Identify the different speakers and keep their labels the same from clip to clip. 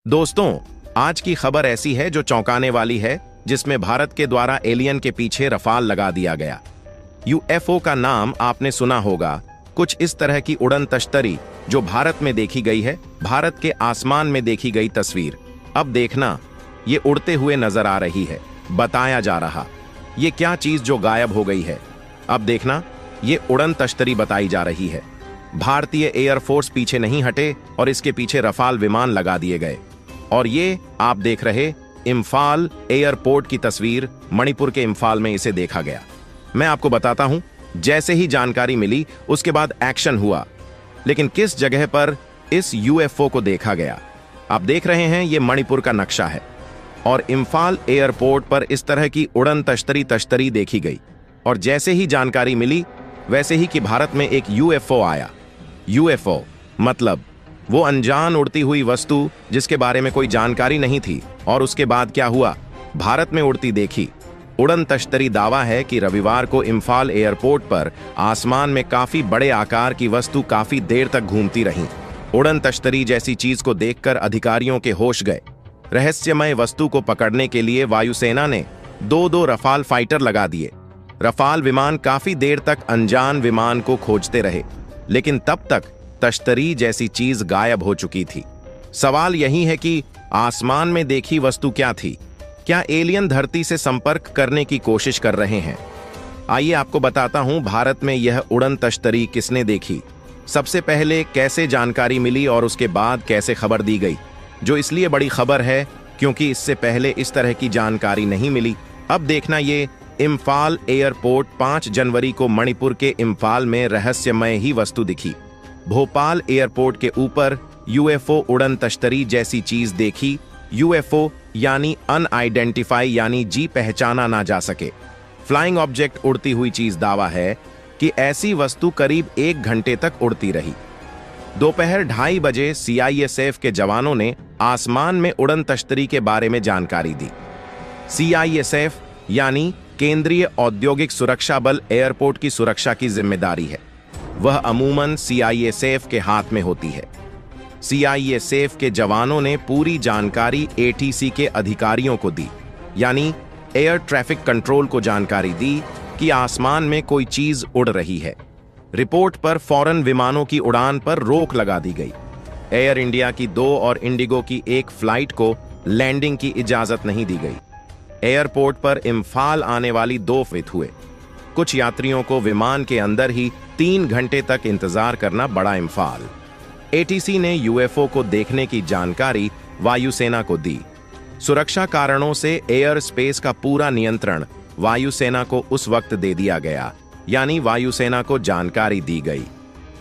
Speaker 1: दोस्तों, आज की खबर ऐसी है जो चौंकाने वाली है, जिसमें भारत के द्वारा एलियन के पीछे रफाल लगा दिया गया। यूएफओ का नाम आपने सुना होगा, कुछ इस तरह की उड़न तश्तरी जो भारत में देखी गई है, भारत के आसमान में देखी गई तस्वीर। अब देखना, ये उड़ते हुए नजर आ रही है, बताया जा रहा ये क्या चीज जो गायब हो गई है। अब देखना, ये उड़न तश्तरी बताई जा रही है। भारतीय एयरफोर्स पीछे नहीं हटे और इसके पीछे रफाल विमान लगा दिए गए। और ये आप देख रहे इम्फाल एयरपोर्ट की तस्वीर, मणिपुर के इम्फाल में इसे देखा गया। मैं आपको बताता हूं, जैसे ही जानकारी मिली उसके बाद एक्शन हुआ, लेकिन किस जगह पर इस यूएफओ को देखा गया। आप देख रहे हैं, ये मणिपुर का नक्शा है और इम्फाल एयरपोर्ट पर इस तरह की उड़न तश्तरी देखी गई। और जैसे ही जानकारी मिली वैसे ही कि भारत में एक यूएफओ आया। यूएफओ मतलब वो अनजान उड़ती हुई वस्तु जिसके बारे में कोई जानकारी नहीं थी। और उसके बाद क्या हुआ, भारत में उड़ती देखी। उड़न तश्तरी दावा है कि रविवार को इम्फाल एयरपोर्ट पर आसमान में काफी बड़े आकार की वस्तु काफी देर तक घूमती रही। उड़न तश्तरी जैसी चीज को देखकर अधिकारियों के होश गए। रहस्यमय वस्तु को पकड़ने के लिए वायुसेना ने दो रफाल फाइटर लगा दिए। रफाल विमान काफी देर तक अनजान विमान को खोजते रहे, लेकिन तब तक तश्तरी जैसी चीज गायब हो चुकी थी। सवाल यही है कि आसमान में देखी वस्तु क्या थी? क्या एलियन धरती से संपर्क करने की कोशिश कर रहे हैं? आइए आपको बताता हूं, भारत में यह उड़न तश्तरी किसने देखी, सबसे पहले कैसे जानकारी मिली और उसके बाद कैसे खबर दी गई, जो इसलिए बड़ी खबर है क्योंकि इससे पहले इस तरह की जानकारी नहीं मिली। अब देखना, ये इम्फाल एयरपोर्ट 5 जनवरी को मणिपुर के इम्फाल में रहस्यमय ही वस्तु दिखी। भोपाल एयरपोर्ट के ऊपर यूएफओ उड़न तश्तरी जैसी चीज देखी। यूएफओ यानी अनआइडेंटिफाई, यानी जी पहचाना ना जा सके फ्लाइंग ऑब्जेक्ट, उड़ती हुई चीज। दावा है कि ऐसी वस्तु करीब 1 घंटे तक उड़ती रही। दोपहर 2:30 बजे सीआईएसएफ के जवानों ने आसमान में उड़न तश्तरी के बारे में जानकारी दी। सीआईएसएफ यानी केंद्रीय औद्योगिक सुरक्षा बल एयरपोर्ट की सुरक्षा की जिम्मेदारी है। वह अमूमन सीआईएसएफ के हाथ में होती है। सीआईएसएफ के जवानों ने पूरी जानकारी एटीसी के अधिकारियों को दी, यानी एयर ट्रैफिक कंट्रोल को जानकारी दी कि आसमान में कोई चीज उड़ रही है। रिपोर्ट पर फौरन विमानों की उड़ान पर रोक लगा दी गई। एयर इंडिया की 2 और इंडिगो की 1 फ्लाइट को लैंडिंग की इजाजत नहीं दी गई। एयरपोर्ट पर इम्फाल आने वाली 2 फ्लाइट हुए। कुछ यात्रियों को विमान के अंदर ही 3 घंटे तक इंतजार करना पड़ा। इम्फाल एटीसी ने यूएफओ को देखने की जानकारी वायुसेना को दी। सुरक्षा कारणों से एयर स्पेस का पूरा नियंत्रण वायुसेना को उस वक्त दे दिया गया, यानी वायुसेना को जानकारी दी गई।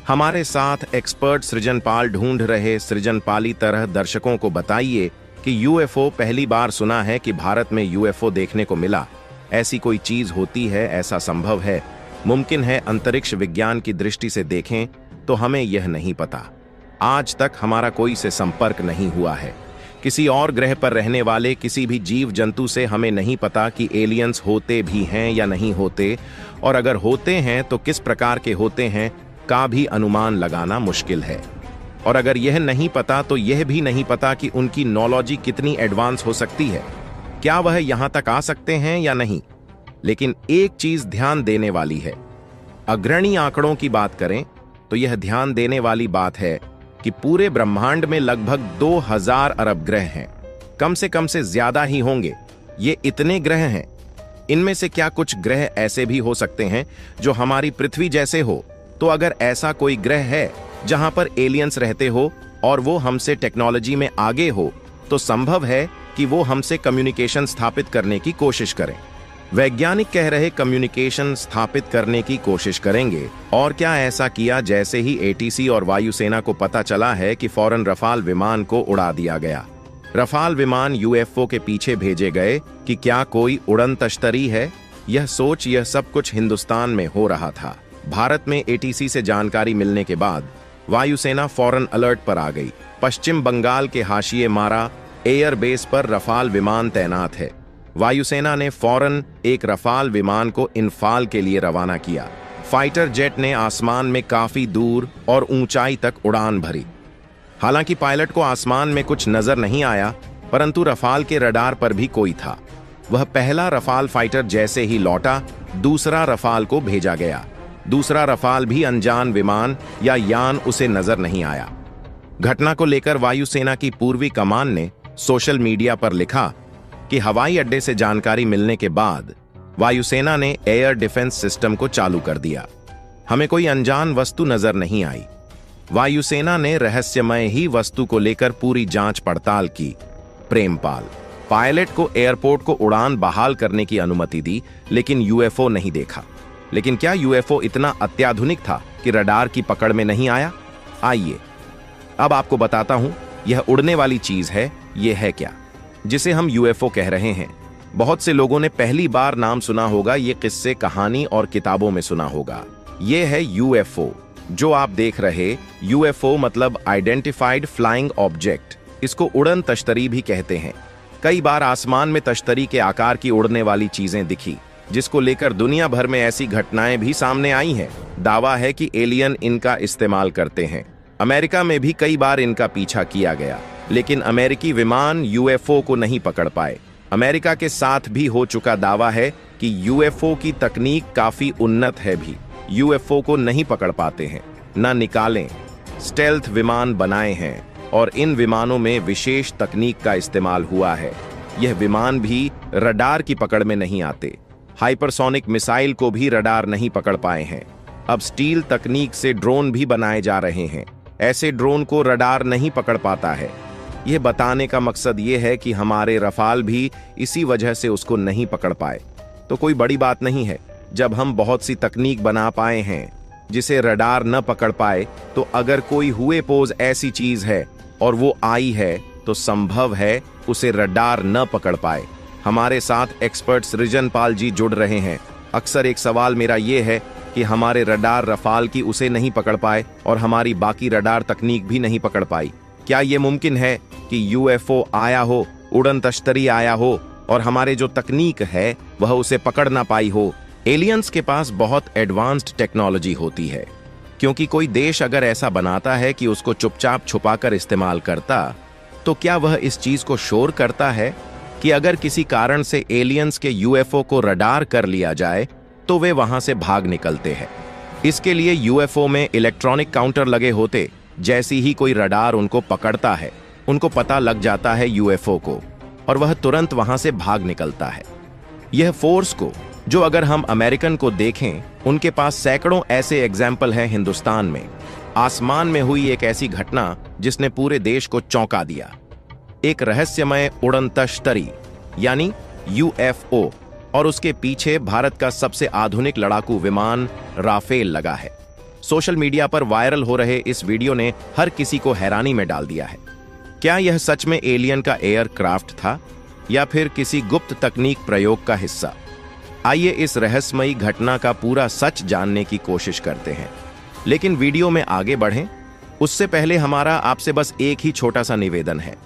Speaker 1: हमारे साथ एक्सपर्ट सृजनपाल ढूंढ रहे सृजनपाली तरह दर्शकों को बताइए कि यूएफओ पहली बार सुना है कि भारत में यूएफओ देखने को मिला। ऐसी कोई चीज होती है? ऐसा संभव है? मुमकिन है? अंतरिक्ष विज्ञान की दृष्टि से देखें तो हमें यह नहीं पता। आज तक हमारा कोई से संपर्क नहीं हुआ है। किसी और ग्रह पर रहने वाले किसी भी जीव जंतु से हमें नहीं पता कि एलियंस होते भी हैं या नहीं होते, और अगर होते हैं तो किस प्रकार के होते हैं का भी अनुमान लगाना मुश्किल है। और अगर यह नहीं पता तो यह भी नहीं पता कि उनकी नॉलेज कितनी एडवांस हो सकती है। क्या वह यहां तक आ सकते हैं या नहीं? लेकिन एक चीज ध्यान देने वाली है। अग्रणी आंकड़ों की बात करें तो यह ध्यान देने वाली बात है कि पूरे ब्रह्मांड में लगभग 2000 अरब ग्रह हैं। कम से ज्यादा ही होंगे। ये इतने ग्रह हैं। इनमें से क्या कुछ ग्रह ऐसे भी हो सकते हैं जो हमारी पृथ्वी जैसे हो? तो अगर ऐसा कोई ग्रह है जहां पर एलियंस रहते हो और वो हमसे टेक्नोलॉजी में आगे हो, तो संभव है कि वो हमसे कम्युनिकेशन स्थापित करने की कोशिश करें। वैज्ञानिक कह रहे कम्युनिकेशन स्थापित करने की कोशिश करेंगे। और क्या ऐसा किया? जैसे ही एटीसी और वायुसेना को पता चला है कि फौरन रफाल विमान को उड़ा दिया गया। रफाल विमान यूएफओ के पीछे भेजे गए कि क्या कोई उड़न तश्तरी है? यह सोच यह सब कुछ हिंदुस्तान में हो रहा था। भारत में एटीसी से जानकारी मिलने के बाद वायुसेना फौरन अलर्ट पर आ गई। पश्चिम बंगाल के हाशिए मारा एयरबेस पर रफाल विमान तैनात है। वायुसेना ने फौरन एक रफाल विमान को इम्फाल के लिए रवाना किया। फाइटर जेट ने आसमान में काफी दूर और ऊंचाई तक उड़ान भरी। हालांकि पायलट को आसमान में कुछ नजर नहीं आया, परंतु रफाल के रडार पर भी कोई था। वह पहला रफाल फाइटर जैसे ही लौटा, दूसरा रफाल को भेजा गया। दूसरा रफाल भी अनजान विमान या यान उसे नजर नहीं आया। घटना को लेकर वायुसेना की पूर्वी कमान ने सोशल मीडिया पर लिखा कि हवाई अड्डे से जानकारी मिलने के बाद वायुसेना ने एयर डिफेंस सिस्टम को चालू कर दिया। हमें कोई अनजान वस्तु नजर नहीं आई। वायुसेना ने रहस्यमय ही वस्तु को लेकर पूरी जांच पड़ताल की। प्रेमपाल पायलट को एयरपोर्ट को उड़ान बहाल करने की अनुमति दी, लेकिन यूएफओ नहीं देखा। लेकिन क्या यूएफओ इतना अत्याधुनिक था कि रडार की पकड़ में नहीं आया? आइए अब आपको बताता हूं, यह उड़ने वाली चीज है। यह है क्या जिसे हम यूएफओ कह रहे हैं? बहुत से लोगों ने पहली बार नाम सुना होगा, ये किस्से कहानी और किताबों में सुना होगा। यह है यूएफओ। जो आप देख रहे यूएफओ मतलब आइडेंटिफाइड फ्लाइंग ऑब्जेक्ट। इसको उड़न तश्तरी भी कहते हैं। कई बार आसमान में तश्तरी के आकार की उड़ने वाली चीजें दिखी, जिसको लेकर दुनिया भर में ऐसी घटनाएं भी सामने आई हैं। दावा है कि एलियन इनका इस्तेमाल करते हैं। अमेरिका में भी कई बार इनका पीछा किया गया, लेकिन अमेरिकी विमान यूएफओ को नहीं पकड़ पाए। अमेरिका के साथ भी हो चुका दावा है कि यूएफओ की तकनीक काफी उन्नत है, भी यूएफओ को नहीं पकड़ पाते हैं, न निकालें। स्टेल्थ विमान बनाए हैं और इन विमानों में विशेष तकनीक का इस्तेमाल हुआ है। यह विमान भी रडार की पकड़ में नहीं आते। हाइपरसोनिक मिसाइल को भी रडार नहीं पकड़ पाए हैं। अब स्टील तकनीक से ड्रोन भी बनाए जा रहे हैं। ऐसे ड्रोन को रडार नहीं पकड़ पाता है। यह बताने का मकसद यह है कि हमारे रफाल भी इसी वजह से उसको नहीं पकड़ पाए। तो कोई बड़ी बात नहीं है जब हम बहुत सी तकनीक बना पाए हैं जिसे रडार न पकड़ पाए। तो अगर कोई हुए पोज ऐसी चीज है और वो आई है, तो संभव है उसे रडार न पकड़ पाए। हमारे साथ एक्सपर्ट सृजन पाल जी जुड़ रहे हैं। अक्सर एक सवाल मेरा यह है कि हमारे रडार रफाल की उसे नहीं पकड़ पाए और हमारी बाकी रडार तकनीक भी नहीं पकड़ पाई। क्या यह मुमकिन है कि यूएफओ आया हो, उड़न तश्तरी आया हो और हमारे जो तकनीक है वह उसे पकड़ ना पाई हो? एलियंस के पास बहुत एडवांस्ड टेक्नोलॉजी होती है, क्योंकि कोई देश अगर ऐसा बनाता है कि उसको चुपचाप छुपाकर इस्तेमाल करता, तो क्या वह इस चीज को शोर करता है कि अगर किसी कारण से एलियंस के यूएफओ को रडार कर लिया जाए तो वे वहां से भाग निकलते हैं। इसके लिए यूएफओ में इलेक्ट्रॉनिक काउंटर लगे होते। जैसी ही कोई रडार उनको पकड़ता है, उनको पता लग जाता है यूएफओ को, और वह तुरंत वहां से भाग निकलता है। यह फोर्स को, जो अगर हम अमेरिकन को देखें, उनके पास सैकड़ों ऐसे एग्जाम्पल हैं हिंदुस्तान में। आसमान में हुई एक ऐसी घटना जिसने पूरे देश को चौंका दिया। एक रहस्यमय उड़न तश्तरी यानी यूएफओ और उसके पीछे भारत का सबसे आधुनिक लड़ाकू विमान राफेल लगा है। सोशल मीडिया पर वायरल हो रहे इस वीडियो ने हर किसी को हैरानी में डाल दिया है। क्या यह सच में एलियन का एयरक्राफ्ट था या फिर किसी गुप्त तकनीक प्रयोग का हिस्सा? आइए इस रहस्यमयी घटना का पूरा सच जानने की कोशिश करते हैं। लेकिन वीडियो में आगे बढ़ें उससे पहले हमारा आपसे बस एक ही छोटा सा निवेदन है।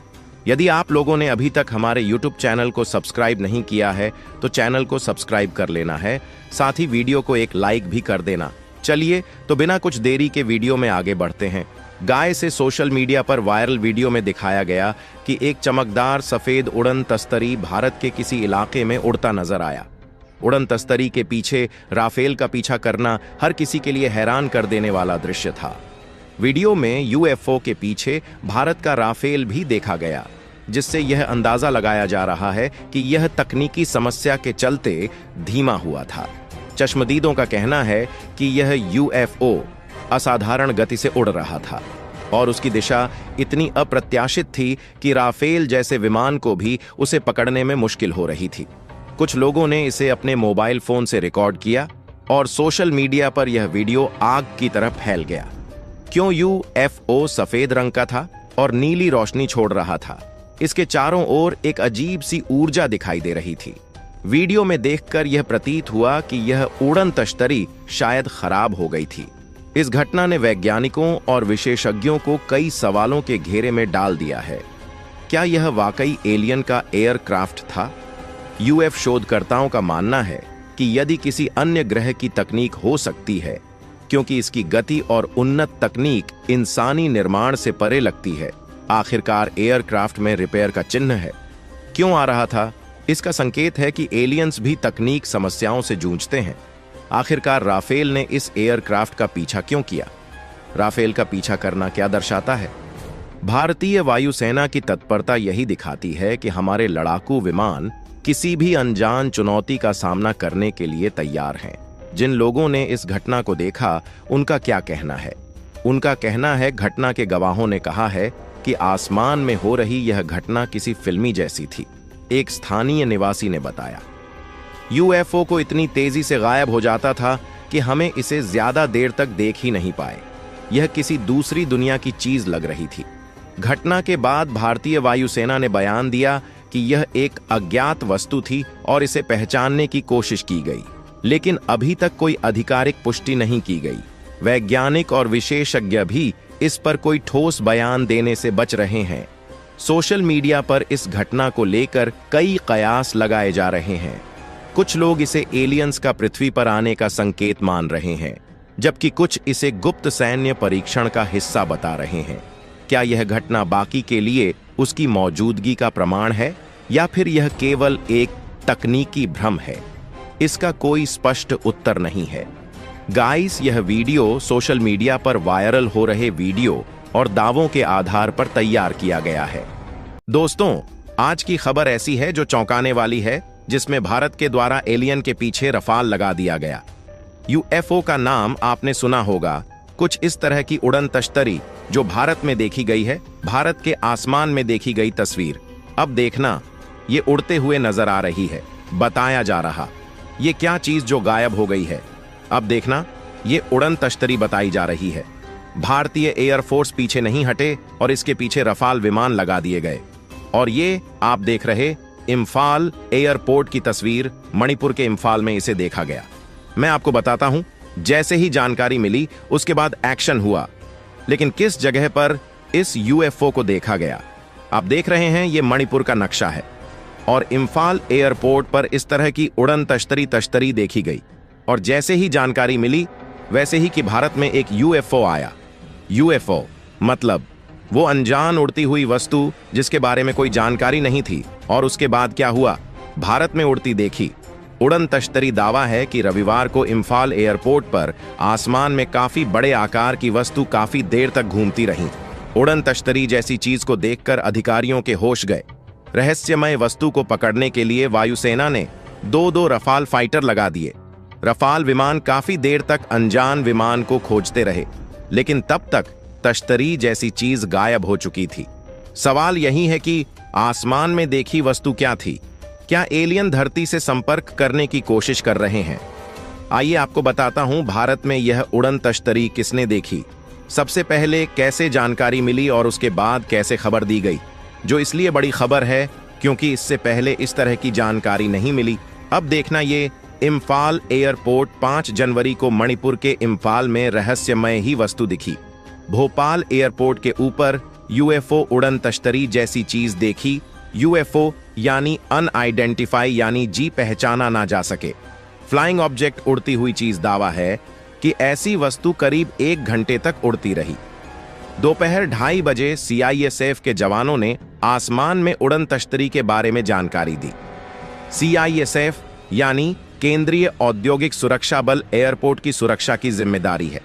Speaker 1: यदि आप लोगों ने अभी तक हमारे YouTube चैनल को सब्सक्राइब नहीं किया है तो चैनल को सब्सक्राइब कर लेना है, साथ ही वीडियो को एक लाइक भी कर देना। चलिए तो बिना कुछ देरी के वीडियो में आगे बढ़ते हैं। गाय से सोशल मीडिया पर वायरल वीडियो में दिखाया गया कि एक चमकदार सफेद उड़न तस्तरी भारत के किसी इलाके में उड़ता नजर आया। उड़न तस्तरी के पीछे राफेल का पीछा करना हर किसी के लिए हैरान कर देने वाला दृश्य था। वीडियो में यूएफओ के पीछे भारत का राफेल भी देखा गया, जिससे यह अंदाजा लगाया जा रहा है कि यह तकनीकी समस्या के चलते धीमा हुआ था। चश्मदीदों का कहना है कि यह यूएफओ असाधारण गति से उड़ रहा था और उसकी दिशा इतनी अप्रत्याशित थी कि राफेल जैसे विमान को भी उसे पकड़ने में मुश्किल हो रही थी। कुछ लोगों ने इसे अपने मोबाइल फोन से रिकॉर्ड किया और सोशल मीडिया पर यह वीडियो आग की तरह फैल गया। क्यों यूएफओ सफेद रंग का था और नीली रोशनी छोड़ रहा था? इसके चारों ओर एक अजीब सी ऊर्जा दिखाई दे रही थी। वीडियो में देखकर यह प्रतीत हुआ कि यह उड़न तश्तरी शायद खराब हो गई थी। इस घटना ने वैज्ञानिकों और विशेषज्ञों को कई सवालों के घेरे में डाल दिया है। क्या यह वाकई एलियन का एयरक्राफ्ट था? यूएफ शोधकर्ताओं का मानना है कि यदि किसी अन्य ग्रह की तकनीक हो सकती है क्योंकि इसकी गति और उन्नत तकनीक इंसानी निर्माण से परे लगती है। आखिरकार एयरक्राफ्ट में रिपेयर का चिन्ह है। क्यों आ रहा था? इसका संकेत है कि एलियंस भी तकनीक समस्याओं से जूझते हैं। आखिरकार राफेल ने इस एयरक्राफ्ट का पीछा क्यों किया? राफेल का पीछा करना क्या दर्शाता है? भारतीय वायुसेना की तत्परता यही दिखाती है कि हमारे लड़ाकू विमान किसी भी अनजान चुनौती का सामना करने के लिए तैयार हैं। जिन लोगों ने इस घटना को देखा, उनका क्या कहना है? उनका कहना है, घटना के गवाहों ने कहा है कि आसमान में हो रही यह घटना किसी फिल्मी जैसी थी। एक स्थानीय निवासी ने बताया, यूएफओ को इतनी तेजी से गायब हो जाता था कि हमें इसे ज्यादा देर तक देख ही नहीं पाए। यह किसी दूसरी दुनिया की चीज लग रही थी। घटना के बाद भारतीय वायुसेना ने बयान दिया कि यह एक अज्ञात वस्तु थी और इसे पहचानने की कोशिश की गई, लेकिन अभी तक कोई आधिकारिक पुष्टि नहीं की गई। वैज्ञानिक और विशेषज्ञ भी इस पर कोई ठोस बयान देने से बच रहे हैं। सोशल मीडिया पर इस घटना को लेकर कई कयास लगाए जा रहे हैं। कुछ लोग इसे एलियंस का पृथ्वी पर आने का संकेत मान रहे हैं, जबकि कुछ इसे गुप्त सैन्य परीक्षण का हिस्सा बता रहे हैं। क्या यह घटना बाकी के लिए उसकी मौजूदगी का प्रमाण है, या फिर यह केवल एक तकनीकी भ्रम है? इसका कोई स्पष्ट उत्तर नहीं है। गाइस, यह वीडियो सोशल मीडिया पर वायरल हो रहे वीडियो और दावों के आधार पर तैयार किया गया है। दोस्तों, आज की खबर ऐसी है जो चौंकाने वाली है, जिसमें भारत के द्वारा एलियन के पीछे रफाल लगा दिया गया। यूएफओ का नाम आपने सुना होगा। कुछ इस तरह की उड़न तश्तरी जो भारत में देखी गई है, भारत के आसमान में देखी गई तस्वीर। अब देखना, ये उड़ते हुए नजर आ रही है। बताया जा रहा, ये क्या चीज जो गायब हो गई है। अब देखना, ये उड़न तश्तरी बताई जा रही है। भारतीय एयरफोर्स पीछे नहीं हटे और इसके पीछे रफाल विमान लगा दिए गए। और ये आप देख रहे इम्फाल एयरपोर्ट की तस्वीर, मणिपुर के इम्फाल में इसे देखा गया। मैं आपको बताता हूं, जैसे ही जानकारी मिली उसके बाद एक्शन हुआ। लेकिन किस जगह पर इस यूएफओ को देखा गया? आप देख रहे हैं, ये मणिपुर का नक्शा है और इम्फाल एयरपोर्ट पर इस तरह की उड़न तश्तरी देखी गई। और जैसे ही जानकारी मिली, वैसे ही कि भारत में एक यूएफओ आया। यूएफओ मतलब वो अनजान उड़ती हुई वस्तु जिसके बारे में कोई जानकारी नहीं थी। और उसके बाद क्या हुआ? भारत में उड़ती देखी। उड़न तश्तरी दावा है कि रविवार को इम्फाल एयरपोर्ट पर आसमान में काफी बड़े आकार की वस्तु काफी देर तक घूमती रही। उड़न तश्तरी जैसी चीज को देखकर अधिकारियों के होश गए। रहस्यमय वस्तु को पकड़ने के लिए वायुसेना ने दो रफाल फाइटर लगा दिए। रफाल विमान काफी देर तक अनजान विमान को खोजते रहे, लेकिन तब तक तश्तरी जैसी चीज गायब हो चुकी थी। सवाल यही है कि आसमान में देखी वस्तु क्या थी? क्या एलियन धरती से संपर्क करने की कोशिश कर रहे हैं? आइए आपको बताता हूं, भारत में यह उड़न तश्तरी किसने देखी, सबसे पहले कैसे जानकारी मिली और उसके बाद कैसे खबर दी गई। जो इसलिए बड़ी खबर है क्योंकि इससे पहले इस तरह की जानकारी नहीं मिली। अब देखना, ये इम्फाल एयरपोर्ट 5 जनवरी को मणिपुर के इम्फाल में रहस्यमय ही वस्तु दिखी। भोपाल एयरपोर्ट के ऊपर यूएफओ उड़न तश्तरी जैसी चीज देखी। यूएफओ यानी अनआइडेंटिफाई, यानी जी पहचाना ना जा सके। फ्लाइंग ऑब्जेक्ट, उड़ती हुई चीज दावा है कि ऐसी वस्तु करीब 1 घंटे तक उड़ती रही। दोपहर 2:30 बजे सीआईएसएफ के जवानों ने आसमान में उड़न तश्तरी के बारे में जानकारी दी। सीआईएसएफ यानी केंद्रीय औद्योगिक सुरक्षा बल एयरपोर्ट की सुरक्षा की जिम्मेदारी है।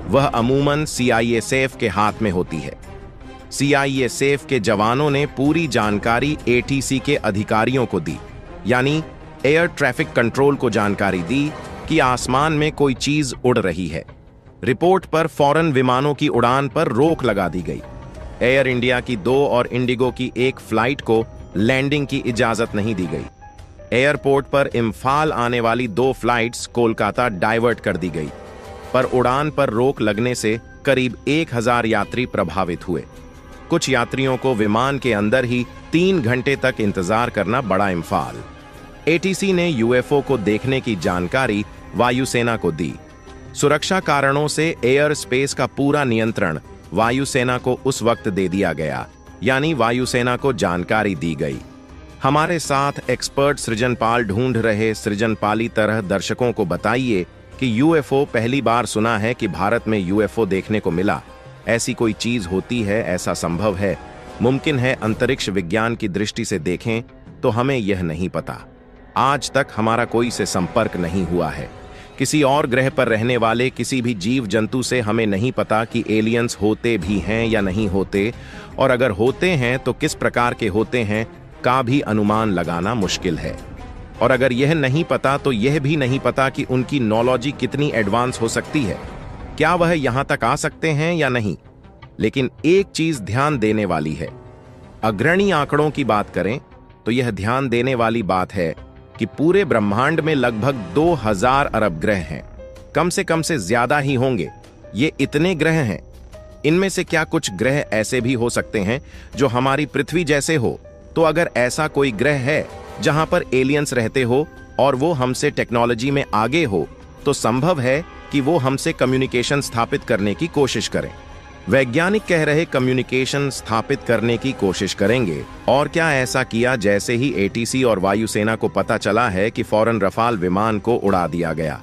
Speaker 1: वह अमूमन सीआईएसएफ के हाथ में होती है। सीआईएसएफ के जवानों ने पूरी जानकारी एटीसी के अधिकारियों को दी, यानी एयर ट्रैफिक कंट्रोल को जानकारी दी कि आसमान में कोई चीज उड़ रही है। रिपोर्ट पर फौरन विमानों की उड़ान पर रोक लगा दी गई। एयर इंडिया की 2 और इंडिगो की 1 फ्लाइट को लैंडिंग की इजाजत नहीं दी गई। एयरपोर्ट पर इम्फाल आने वाली 2 फ्लाइट्स कोलकाता डाइवर्ट कर दी गई, पर उड़ान पर रोक लगने से करीब 1000 यात्री प्रभावित हुए। कुछ यात्रियों को विमान के अंदर ही 3 घंटे तक इंतजार करना पड़ा। इम्फाल एटीसी ने यूएफओ को देखने की जानकारी वायुसेना को दी। सुरक्षा कारणों से एयर स्पेस का पूरा नियंत्रण वायुसेना को उस वक्त दे दिया गया, यानी वायुसेना को जानकारी दी गई। हमारे साथ एक्सपर्ट सृजनपाल ढूंढ रहे। सृजनपाली तरह दर्शकों को बताइए कि यूएफओ पहली बार सुना है कि भारत में यूएफओ देखने को मिला। ऐसी कोई चीज होती है, ऐसा संभव है, मुमकिन है? अंतरिक्ष विज्ञान की दृष्टि से देखें तो हमें यह नहीं पता। आज तक हमारा कोई से संपर्क नहीं हुआ है। किसी और ग्रह पर रहने वाले किसी भी जीव जंतु से हमें नहीं पता कि एलियंस होते भी हैं या नहीं होते, और अगर होते हैं तो किस प्रकार के होते हैं का भी अनुमान लगाना मुश्किल है। और अगर यह नहीं पता तो यह भी नहीं पता कि उनकी नॉलेज कितनी एडवांस हो सकती है, क्या वह यहां तक आ सकते हैं या नहीं। लेकिन एक चीज ध्यान देने वाली है, अग्रणी आंकड़ों की बात करें तो यह ध्यान देने वाली बात है कि पूरे ब्रह्मांड में लगभग 2000 अरब ग्रह हैं। कम से ज्यादा ही होंगे। ये इतने ग्रह हैं। इनमें से क्या कुछ ग्रह ऐसे भी हो सकते हैं जो हमारी पृथ्वी जैसे हो? तो अगर ऐसा कोई ग्रह है जहां पर एलियंस रहते हो और वो हमसे टेक्नोलॉजी में आगे हो, तो संभव है कि वो हमसे कम्युनिकेशन स्थापित करने की कोशिश करें। वैज्ञानिक कह रहे कम्युनिकेशन स्थापित करने की कोशिश करेंगे। और क्या ऐसा किया जैसे ही एटीसी और वायुसेना को पता चला है कि फौरन रफाल विमान को उड़ा दिया गया।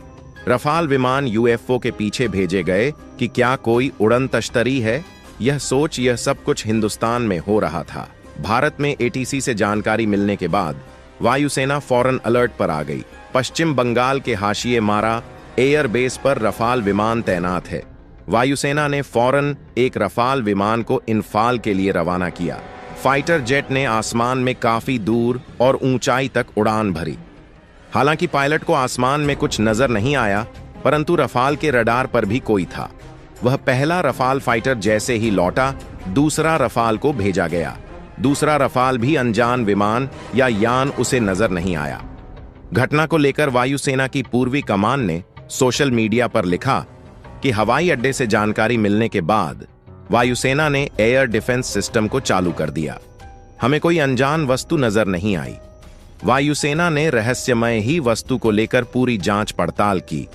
Speaker 1: रफाल विमान यूएफओ के पीछे भेजे गए कि क्या कोई उड़न तश्तरी है। यह सोच यह सब कुछ हिंदुस्तान में हो रहा था। भारत में एटीसी से जानकारी मिलने के बाद वायुसेना फौरन अलर्ट पर आ गई। पश्चिम बंगाल के हाशिए मारा एयरबेस पर रफाल विमान तैनात है। वायुसेना ने फौरन एक रफाल विमान को इंफाल के लिए रवाना किया। फाइटर जेट ने आसमान में काफी दूर और ऊंचाई तक उड़ान भरी। हालांकि पायलट को आसमान में कुछ नजर नहीं आया, परंतु रफाल के रडार पर भी कोई था। वह पहला रफाल फाइटर जैसे ही लौटा, दूसरा रफाल को भेजा गया। दूसरा रफाल भी अनजान विमान या यान उसे नजर नहीं आया। घटना को लेकर वायुसेना की पूर्वी कमान ने सोशल मीडिया पर लिखा कि हवाई अड्डे से जानकारी मिलने के बाद वायुसेना ने एयर डिफेंस सिस्टम को चालू कर दिया। हमें कोई अनजान वस्तु नजर नहीं आई। वायुसेना ने रहस्यमय ही वस्तु को लेकर पूरी जांच पड़ताल की।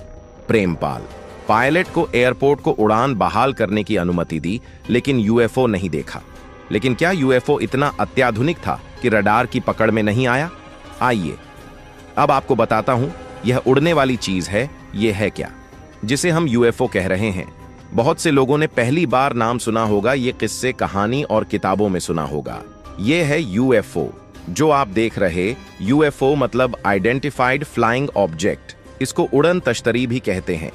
Speaker 1: प्रेमपाल पायलट को एयरपोर्ट को उड़ान बहाल करने की अनुमति दी, लेकिन यूएफओ नहीं देखा। लेकिन क्या यूएफओ इतना अत्याधुनिक था कि रडार की पकड़ में नहीं आया? आइए अब आपको बताता हूं, यह उड़ने वाली चीज है। यह है क्या जिसे हम यूएफओ कह रहे हैं? बहुत से लोगों ने पहली बार नाम सुना होगा, ये किस्से कहानी और किताबों में सुना होगा। यह है यूएफओ जो आप देख रहे। यूएफओ मतलब आइडेंटिफाइड फ्लाइंग ऑब्जेक्ट। इसको उड़न तश्तरी भी कहते हैं।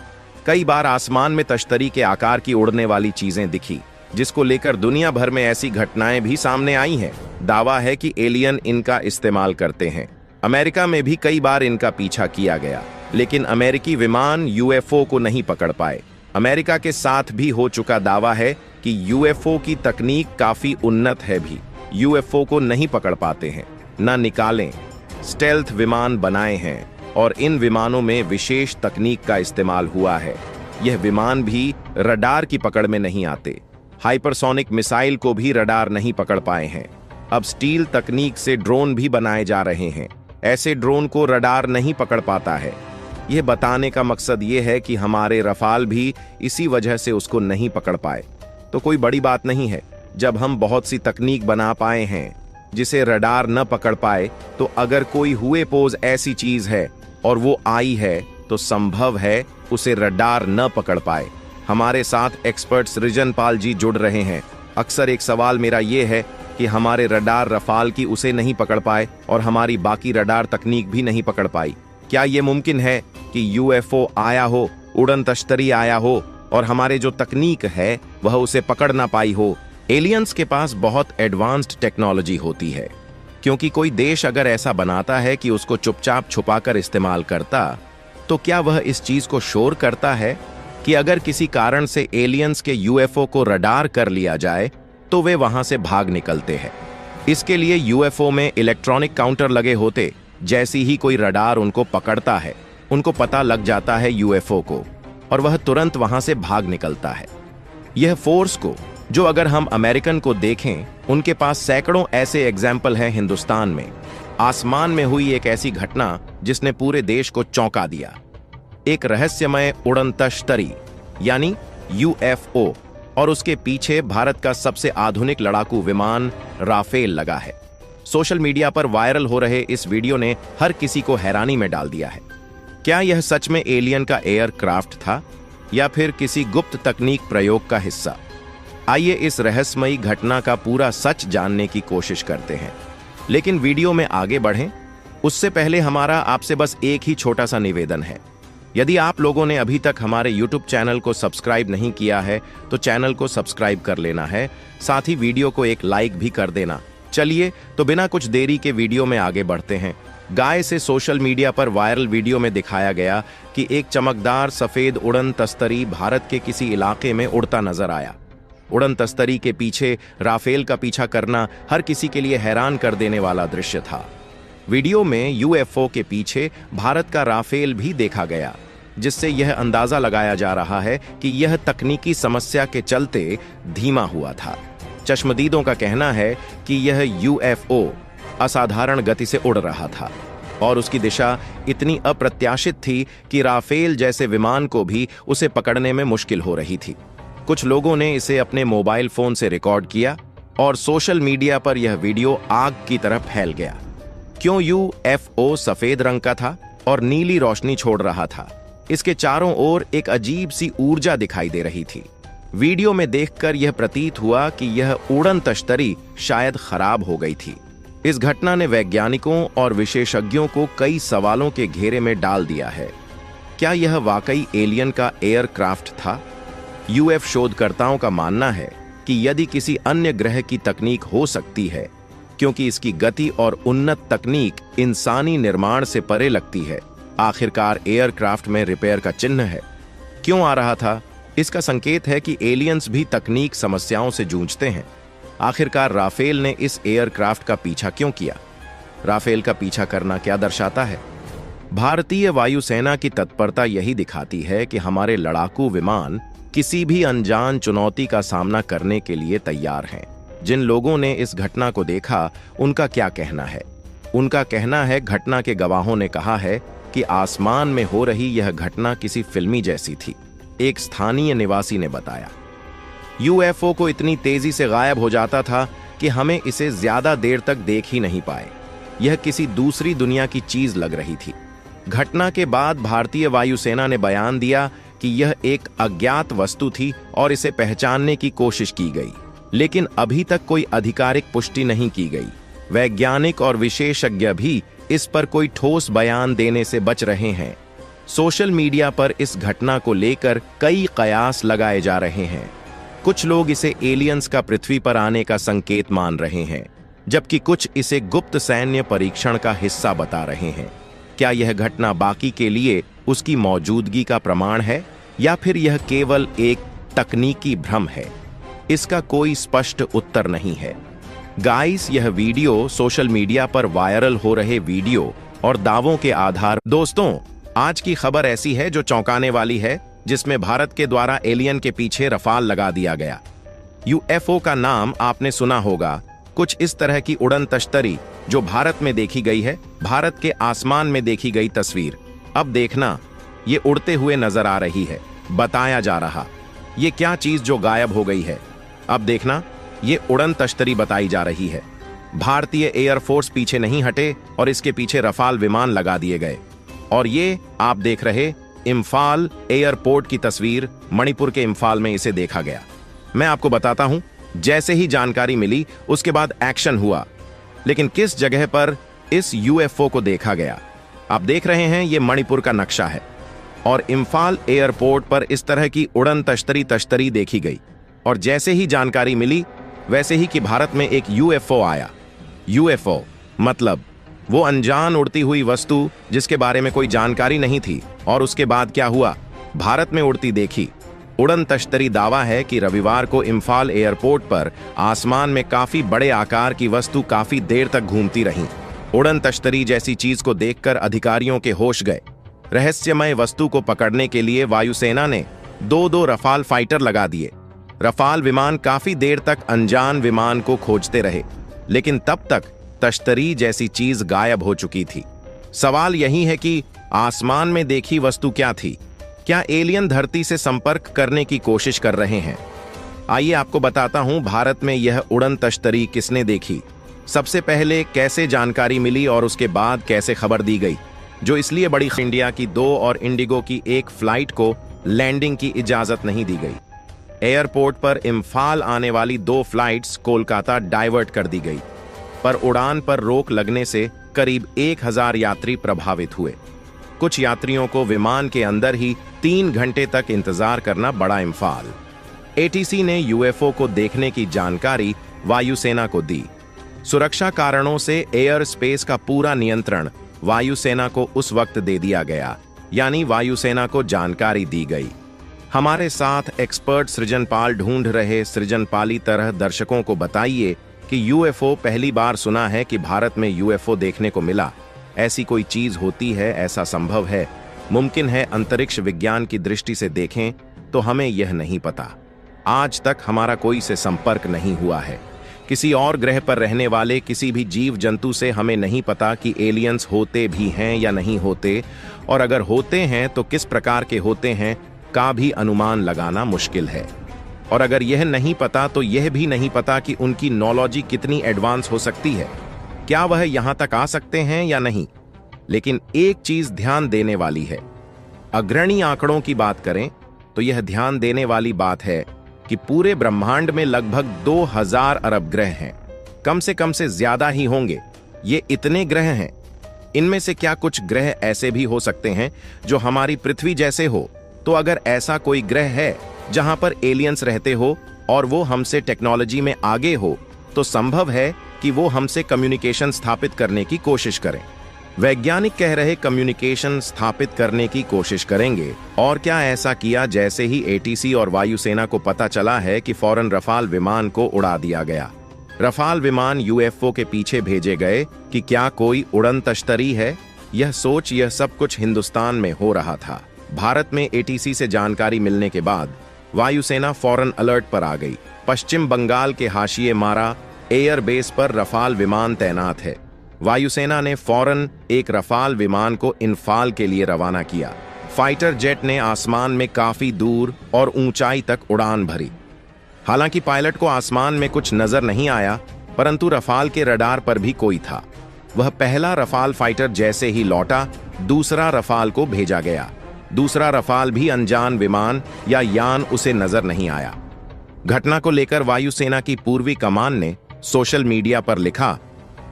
Speaker 1: कई बार आसमान में तश्तरी के आकार की उड़ने वाली चीजें दिखी, जिसको लेकर दुनिया भर में ऐसी घटनाएं भी सामने आई हैं। दावा है कि एलियन इनका इस्तेमाल करते हैं। अमेरिका में भी कई बार इनका पीछा किया गया, लेकिन अमेरिकी विमान यूएफओ को नहीं पकड़ पाए। अमेरिका के साथ भी हो चुका दावा है कि यूएफओ की तकनीक काफी उन्नत है, भी यूएफओ को नहीं पकड़ पाते हैं, न निकालें। स्टेल्थ विमान बनाए हैं और इन विमानों में विशेष तकनीक का इस्तेमाल हुआ है। यह विमान भी रडार की पकड़ में नहीं आते। हाइपरसोनिक मिसाइल को भी रडार नहीं पकड़ पाए हैं। अब स्टील तकनीक से ड्रोन भी बनाए जा रहे हैं। ऐसे ड्रोन को रडार नहीं पकड़ पाता है। यह बताने का मकसद यह है कि हमारे रफाल भी इसी वजह से उसको नहीं पकड़ पाए। तो कोई बड़ी बात नहीं है जब हम बहुत सी तकनीक बना पाए हैं जिसे रडार न पकड़ पाए। तो अगर कोई हुए पोज ऐसी चीज है और वो आई है, तो संभव है उसे रडार न पकड़ पाए। हमारे साथ एक्सपर्ट सृजनपाल जी जुड़ रहे हैं। अक्सर एक सवाल मेरा यह है कि हमारे रडार रफाल की उसे नहीं पकड़ पाए और हमारी बाकी रडार तकनीक भी नहीं पकड़ पाई। क्या यह मुमकिन है कि यूएफओ आया हो, उड़न तश्तरी आया हो और हमारे जो तकनीक है वह उसे पकड़ ना पाई हो? एलियंस के पास बहुत एडवांस्ड टेक्नोलॉजी होती है, क्योंकि कोई देश अगर ऐसा बनाता है कि उसको चुपचाप छुपाकर इस्तेमाल करता, तो क्या वह इस चीज को शोर करता है कि अगर किसी कारण से एलियंस के यूएफओ को रडार कर लिया जाए तो वे वहां से भाग निकलते हैं। इसके लिए यूएफओ में इलेक्ट्रॉनिक काउंटर लगे होते। जैसी ही कोई रडार उनको पकड़ता है, उनको पता लग जाता है यूएफओ को, और वह तुरंत वहां से भाग निकलता है। यह फोर्स को, जो अगर हम अमेरिकन को देखें, उनके पास सैकड़ों ऐसे एग्जाम्पल हैं हिंदुस्तान में। आसमान में हुई एक ऐसी घटना जिसने पूरे देश को चौंका दिया। एक रहस्यमय उड़न तश्तरी यानी यूएफओ, और उसके पीछे भारत का सबसे आधुनिक लड़ाकू विमान राफेल लगा है। सोशल मीडिया पर वायरल हो रहे इस वीडियो ने हर किसी को हैरानी में डाल दिया है। क्या यह सच में एलियन का एयरक्राफ्ट था या फिर किसी गुप्त तकनीक प्रयोग का हिस्सा? आइए इस रहस्यमयी घटना का पूरा सच जानने की कोशिश करते हैं। लेकिन वीडियो में आगे बढ़ें उससे पहले हमारा आपसे बस एक ही छोटा सा निवेदन है। यदि आप लोगों ने अभी तक हमारे YouTube चैनल को सब्सक्राइब नहीं किया है तो चैनल को सब्सक्राइब कर लेना है, साथ ही वीडियो को एक लाइक भी कर देना। चलिए तो बिना कुछ देरी के वीडियो में आगे बढ़ते हैं। गाय से सोशल मीडिया पर वायरल वीडियो में दिखाया गया कि एक चमकदार सफेद उड़न तस्तरी भारत के किसी इलाके में उड़ता नजर आया। उड़न तस्तरी के पीछे राफेल का पीछा करना हर किसी के लिए हैरान कर देने वाला दृश्य था। वीडियो में यूएफओ के पीछे भारत का राफेल भी देखा गया, जिससे यह अंदाजा लगाया जा रहा है कि यह तकनीकी समस्या के चलते धीमा हुआ था। चश्मदीदों का कहना है कि यह यूएफओ असाधारण गति से उड़ रहा था और उसकी दिशा इतनी अप्रत्याशित थी कि राफेल जैसे विमान को भी उसे पकड़ने में मुश्किल हो रही थी। कुछ लोगों ने इसे अपने मोबाइल फोन से रिकॉर्ड किया और सोशल मीडिया पर यह वीडियो आग की तरह फैल गया। क्यों यूएफओ सफेद रंग का था और नीली रोशनी छोड़ रहा था? इसके चारों ओर एक अजीब सी ऊर्जा दिखाई दे रही थी। वीडियो में देखकर यह प्रतीत हुआ कि यह उड़न तश्तरी शायद खराब हो गई थी। इस घटना ने वैज्ञानिकों और विशेषज्ञों को कई सवालों के घेरे में डाल दिया है। क्या यह वाकई एलियन का एयरक्राफ्ट था? यूएफ शोधकर्ताओं का मानना है कि यदि किसी अन्य ग्रह की तकनीक हो सकती है, क्योंकि इसकी गति और उन्नत तकनीक इंसानी निर्माण से परे लगती है। आखिरकार एयरक्राफ्ट में रिपेयर का चिन्ह है। क्यों आ रहा था? इसका संकेत है कि एलियंस भी तकनीक समस्याओं से जूझते हैं। आखिरकार राफेल ने इस एयरक्राफ्ट का पीछा क्यों किया? राफेल का पीछा करना क्या दर्शाता है? भारतीय वायुसेना की तत्परता यही दिखाती है कि हमारे लड़ाकू विमान किसी भी अनजान चुनौती का सामना करने के लिए तैयार हैं। जिन लोगों ने इस घटना को देखा उनका क्या कहना है? उनका कहना है, घटना के गवाहों ने कहा है कि आसमान में हो रही यह घटना किसी फिल्मी जैसी थी। एक स्थानीय निवासी ने बताया, यूएफओ को इतनी तेजी से गायब हो जाता था कि हमें इसे ज्यादा देर तक देख ही नहीं पाए। यह किसी दूसरी दुनिया की चीज लग रही थी। घटना के बाद भारतीय वायुसेना ने बयान दिया कि यह एक अज्ञात वस्तु थी और इसे पहचानने की कोशिश की गई, लेकिन अभी तक कोई आधिकारिक पुष्टि नहीं की गई। वैज्ञानिक और विशेषज्ञ भी इस पर कोई ठोस बयान देने से बच रहे हैं। सोशल मीडिया पर इस घटना को लेकर कई कयास लगाए जा रहे हैं। कुछ लोग इसे एलियंस का पृथ्वी पर आने का संकेत मान रहे हैं, जबकि कुछ इसे गुप्त सैन्य परीक्षण का हिस्सा बता रहे हैं। क्या यह घटना बाकी के लिए उसकी मौजूदगी का प्रमाण है या फिर यह केवल एक तकनीकी भ्रम है? इसका कोई स्पष्ट उत्तर नहीं है। गाइस, यह वीडियो सोशल मीडिया पर वायरल हो रहे वीडियो और दावों के आधार। दोस्तों, आज की खबर ऐसी है जो चौंकाने वाली है, जिसमें भारत के द्वारा एलियन के पीछे रफाल लगा दिया गया। यूएफओ का नाम आपने सुना होगा। कुछ इस तरह की उड़न तश्तरी जो भारत में देखी गई है, भारत के आसमान में देखी गई तस्वीर। अब देखना, ये उड़ते हुए नजर आ रही है। बताया जा रहा ये क्या चीज जो गायब हो गई है। अब देखना, ये उड़न तश्तरी बताई जा रही है। भारतीय एयरफोर्स पीछे नहीं हटे और इसके पीछे रफाल विमान लगा दिए गए। और ये आप देख रहे इम्फाल एयरपोर्ट की तस्वीर, मणिपुर के इम्फाल में इसे देखा गया। मैं आपको बताता हूं, जैसे ही जानकारी मिली उसके बाद एक्शन हुआ। लेकिन किस जगह पर इस यूएफओ को देखा गया? आप देख रहे हैं, ये मणिपुर का नक्शा है और इम्फाल एयरपोर्ट पर इस तरह की उड़न तश्तरी देखी गई। और जैसे ही जानकारी मिली वैसे ही कि भारत में एक यूएफओ आया। यूएफओ मतलब वो अनजान उड़ती हुई वस्तु जिसके बारे में कोई जानकारी नहीं थी। और उसके बाद क्या हुआ? भारत में उड़ती देखी। उड़न तश्तरी दावा है कि रविवार को इम्फाल एयरपोर्ट पर आसमान में काफी बड़े आकार की वस्तु काफी देर तक घूमती रही। उड़न तश्तरी जैसी चीज को देखकर अधिकारियों के होश गए। रहस्यमय वस्तु को पकड़ने के लिए वायुसेना ने दो रफाल फाइटर लगा दिए। रफाल विमान काफी देर तक अनजान विमान को खोजते रहे, लेकिन तब तक तश्तरी जैसी चीज गायब हो चुकी थी। सवाल यही है कि आसमान में देखी वस्तु क्या थी? क्या एलियन धरती से संपर्क करने की कोशिश कर रहे हैं? आइए आपको बताता हूं, भारत में यह उड़न तश्तरी किसने देखी, सबसे पहले कैसे जानकारी मिली और उसके बाद कैसे खबर दी गई। जो इसलिए बड़ी इंडिया की 2 और इंडिगो की 1 फ्लाइट को लैंडिंग की इजाजत नहीं दी गई। एयरपोर्ट पर इम्फाल आने वाली 2 फ्लाइट्स कोलकाता डाइवर्ट कर दी गई, पर उड़ान पर रोक लगने से करीब 1000 यात्री प्रभावित हुए। कुछ यात्रियों को विमान के अंदर ही 3 घंटे तक इंतजार करना पड़ा। इम्फाल एटीसी ने यूएफओ को देखने की जानकारी वायुसेना को दी। सुरक्षा कारणों से एयर स्पेस का पूरा नियंत्रण वायुसेना को उस वक्त दे दिया गया, यानी वायुसेना को जानकारी दी गई। हमारे साथ एक्सपर्ट सृजनपाल ढूंढ रहे सृजनपाली तरह दर्शकों को बताइए कि यूएफओ पहली बार सुना है कि भारत में यूएफओ देखने को मिला। ऐसी कोई चीज होती है? ऐसा संभव है? मुमकिन है? अंतरिक्ष विज्ञान की दृष्टि से देखें तो हमें यह नहीं पता। आज तक हमारा कोई से संपर्क नहीं हुआ है। किसी और ग्रह पर रहने वाले किसी भी जीव जंतु से हमें नहीं पता कि एलियंस होते भी हैं या नहीं होते, और अगर होते हैं तो किस प्रकार के होते हैं का भी अनुमान लगाना मुश्किल है। और अगर यह नहीं पता तो यह भी नहीं पता कि उनकी नॉलेज कितनी एडवांस हो सकती है, क्या वह यहां तक आ सकते हैं या नहीं। लेकिन एक चीज ध्यान देने वाली है, अग्रणी आंकड़ों की बात करें तो यह ध्यान देने वाली बात है कि पूरे ब्रह्मांड में लगभग 2000 अरब ग्रह हैं। कम से ज्यादा ही होंगे। ये इतने ग्रह हैं। इनमें से क्या कुछ ग्रह ऐसे भी हो सकते हैं जो हमारी पृथ्वी जैसे हो? तो अगर ऐसा कोई ग्रह है जहां पर एलियंस रहते हो और वो हमसे टेक्नोलॉजी में आगे हो, तो संभव है कि वो हमसे कम्युनिकेशन स्थापित करने की कोशिश करें। वैज्ञानिक कह रहे कम्युनिकेशन स्थापित करने की कोशिश करेंगे। और क्या ऐसा किया जैसे ही एटीसी और वायुसेना को पता चला है कि फौरन रफाल विमान को उड़ा दिया गया। रफाल विमान यूएफओ के पीछे भेजे गए कि क्या कोई उड़न तश्तरी है? यह सोच यह सब कुछ हिंदुस्तान में हो रहा था। भारत में एटीसी से जानकारी मिलने के बाद वायुसेना फौरन अलर्ट पर आ गई। पश्चिम बंगाल के हाशिए मारा एयरबेस पर रफाल विमान तैनात है। वायुसेना ने फौरन एक रफाल विमान को इम्फाल के लिए रवाना किया। फाइटर जेट ने आसमान में काफी दूर और ऊंचाई तक उड़ान भरी। हालांकि पायलट को आसमान में कुछ नजर नहीं आया, परंतु रफाल के रडार पर भी कोई था। वह पहला रफाल फाइटर जैसे ही लौटा, दूसरा रफाल को भेजा गया। दूसरा रफाल भी अनजान विमान या यान उसे नजर नहीं आया। घटना को लेकर वायुसेना की पूर्वी कमान ने सोशल मीडिया पर लिखा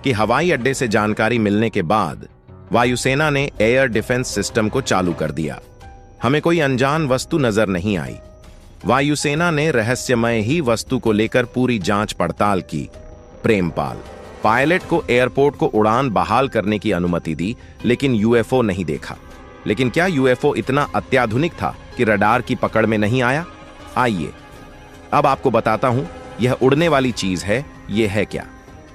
Speaker 1: कि हवाई अड्डे से जानकारी मिलने के बाद वायुसेना ने एयर डिफेंस सिस्टम को चालू कर दिया। हमें कोई अनजान वस्तु नजर नहीं आई। वायुसेना ने रहस्यमय ही वस्तु को लेकर पूरी जांच पड़ताल की। प्रेमपाल पायलट को एयरपोर्ट को उड़ान बहाल करने की अनुमति दी, लेकिन यूएफओ नहीं देखा। लेकिन क्या यूएफओ इतना अत्याधुनिक था कि रडार की पकड़ में नहीं आया? आइए अब आपको बताता हूं यह उड़ने वाली चीज है। यह है क्या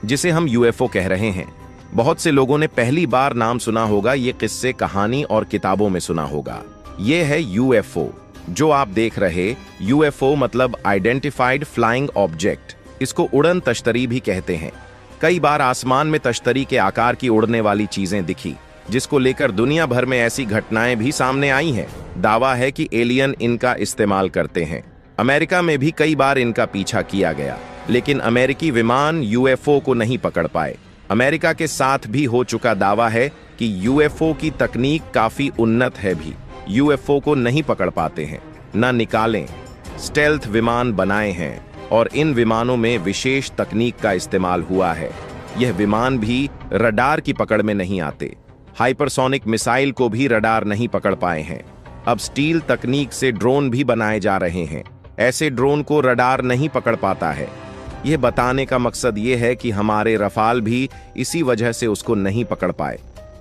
Speaker 1: जिसे हम यूएफओ कह रहे हैं? बहुत से लोगों ने पहली बार नाम सुना होगा, ये किस्से कहानी और किताबों में सुना होगा। यह है यूएफओ जो आप देख रहे। यूएफओ मतलब आइडेंटिफाइड फ्लाइंग ऑब्जेक्ट। इसको उड़न तश्तरी भी कहते हैं। कई बार आसमान में तश्तरी के आकार की उड़ने वाली चीजें दिखी, जिसको लेकर दुनिया भर में ऐसी घटनाएं भी सामने आई हैं। दावा है कि एलियन इनका इस्तेमाल करते हैं। अमेरिका में भी कई बार इनका पीछा किया गया, लेकिन अमेरिकी विमान यूएफओ को नहीं पकड़ पाए। अमेरिका के साथ भी हो चुका दावा है कि यूएफओ की तकनीक काफी उन्नत है, भी यूएफओ को नहीं पकड़ पाते हैं, न निकालें। स्टेल्थ विमान बनाए हैं और इन विमानों में विशेष तकनीक का इस्तेमाल हुआ है। यह विमान भी रडार की पकड़ में नहीं आते। हाइपरसोनिक मिसाइल को भी रडार नहीं पकड़ पाए हैं। अब स्टील तकनीक से ड्रोन भी बनाए जा रहे हैं। ऐसे ड्रोन को रडार नहीं पकड़ पाता है। यह बताने का मकसद यह है कि हमारे रफाल भी इसी वजह से उसको नहीं पकड़ पाए।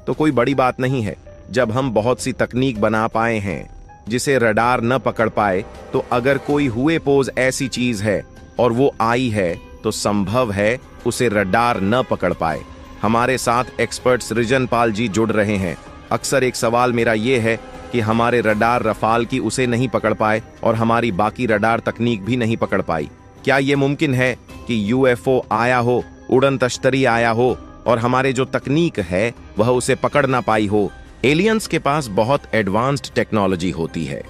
Speaker 1: तो कोई बड़ी बात नहीं है। जब हम बहुत सी तकनीक बना पाए हैं जिसे रडार न पकड़ पाए, तो अगर कोई हुए पोज ऐसी चीज है और वो आई है, तो संभव है उसे रडार न पकड़ पाए। हमारे साथ एक्सपर्ट सृजनपाल जी जुड़ रहे हैं। अक्सर एक सवाल मेरा यह है कि हमारे रडार रफाल की उसे नहीं पकड़ पाए और हमारी बाकी रडार तकनीक भी नहीं पकड़ पाई। क्या यह मुमकिन है कि यूएफओ आया हो, उड़न तश्तरी आया हो और हमारे जो तकनीक है वह उसे पकड़ ना पाई हो? एलियंस के पास बहुत एडवांस्ड टेक्नोलॉजी होती है,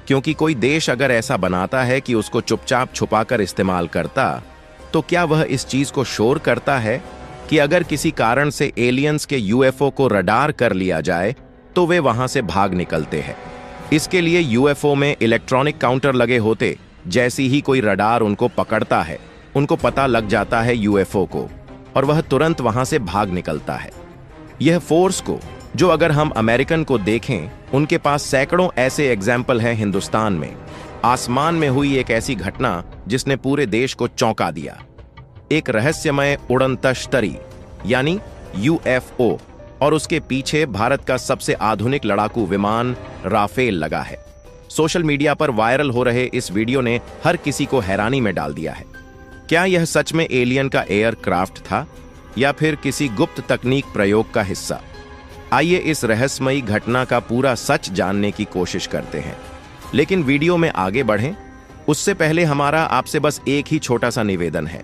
Speaker 1: क्योंकि कोई देश अगर ऐसा बनाता है कि उसको चुपचाप छुपाकर इस्तेमाल करता, तो क्या वह इस चीज को शोर करता है कि अगर किसी कारण से एलियंस के यूएफओ को रडार कर लिया जाए, तो वे वहां से भाग निकलते हैं। इसके लिए यूएफओ में इलेक्ट्रॉनिक काउंटर लगे होते, जैसी ही कोई रडार उनको पकड़ता है, उनको पता लग जाता है यूएफओ को, और वह तुरंत वहां से भाग निकलता है। यह फोर्स को, जो अगर हम अमेरिकन को देखें, उनके पास सैकड़ों ऐसे एग्जाम्पल हैं हिंदुस्तान में। आसमान में हुई एक ऐसी घटना जिसने पूरे देश को चौंका दिया। एक रहस्यमय उड़न तश्तरी यानी यूएफओ, और उसके पीछे भारत का सबसे आधुनिक लड़ाकू विमान राफेल लगा है। सोशल मीडिया पर वायरल हो रहे इस वीडियो ने हर किसी को हैरानी में डाल दिया है। क्या यह सच में एलियन का एयरक्राफ्ट था या फिर किसी गुप्त तकनीक प्रयोग का हिस्सा? आइए इस रहस्यमयी घटना का पूरा सच जानने की कोशिश करते हैं। लेकिन वीडियो में आगे बढ़ें उससे पहले हमारा आपसे बस एक ही छोटा सा निवेदन है।